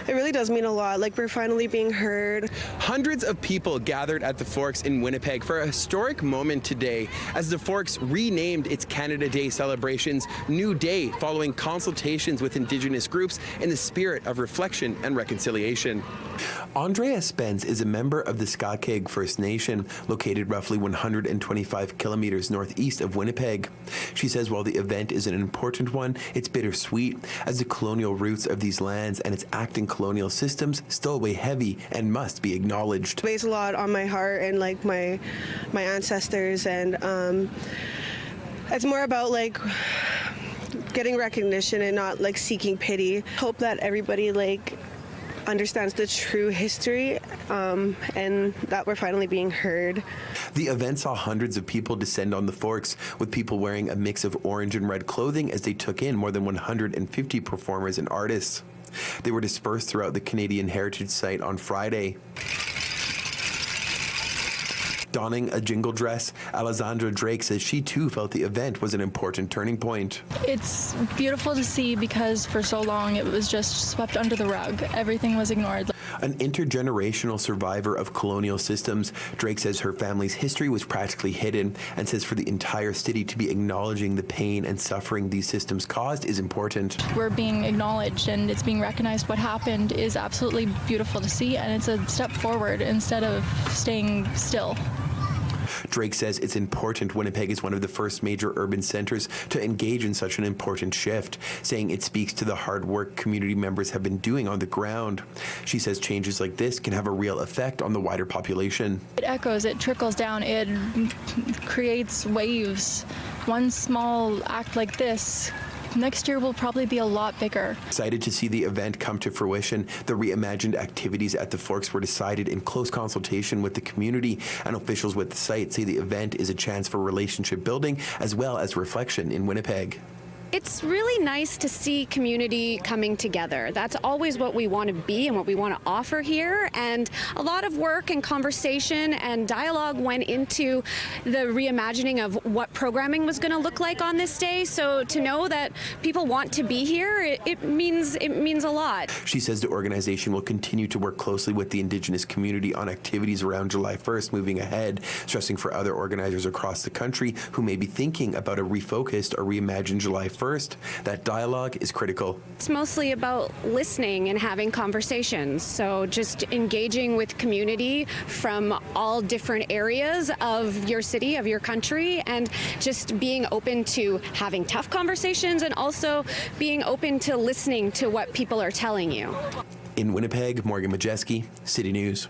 It really does mean a lot. Like, we're finally being heard. Hundreds of people gathered at the Forks in Winnipeg for a historic moment today as the Forks renamed its Canada Day celebrations New Day following consultations with Indigenous groups in the spirit of reflection and reconciliation. Andrea Spence is a member of the Skakeg First Nation, located roughly 125 kilometers northeast of Winnipeg. She says while the event is an important one, it's bittersweet, as the colonial roots of these lands and its acting colonial systems still weigh heavy and must be acknowledged. It weighs a lot on my heart and like my ancestors, and it's more about like getting recognition and not like seeking pity. Hope that everybody like understands the true history and that we're finally being heard. The event saw hundreds of people descend on the Forks, with people wearing a mix of orange and red clothing as they took in more than 150 performers and artists. They were dispersed throughout the Canadian Heritage Site on Friday. Donning a jingle dress, Alessandra Drake says she too felt the event was an important turning point. It's beautiful to see because for so long it was just swept under the rug. Everything was ignored. An intergenerational survivor of colonial systems, Drake says her family's history was practically hidden, and says for the entire city to be acknowledging the pain and suffering these systems caused is important. We're being acknowledged and it's being recognized. What happened is absolutely beautiful to see, and it's a step forward instead of staying still. Drake says it's important Winnipeg is one of the first major urban centers to engage in such an important shift, saying it speaks to the hard work community members have been doing on the ground. She says changes like this can have a real effect on the wider population. It echoes, it trickles down, it creates waves. One small act like this next year will probably be a lot bigger. Excited to see the event come to fruition, the reimagined activities at the Forks were decided in close consultation with the community, and officials with the site say the event is a chance for relationship building as well as reflection in Winnipeg. It's really nice to see community coming together. That's always what we want to be and what we want to offer here. And a lot of work and conversation and dialogue went into the reimagining of what programming was going to look like on this day. So to know that people want to be here, it means a lot. She says the organization will continue to work closely with the Indigenous community on activities around July 1st moving ahead, stressing for other organizers across the country who may be thinking about a refocused or reimagined July 1st, that dialogue is critical. It's mostly about listening and having conversations. So just engaging with community from all different areas of your city, of your country, and just being open to having tough conversations and also being open to listening to what people are telling you. In Winnipeg, Morgan Majeski, City News.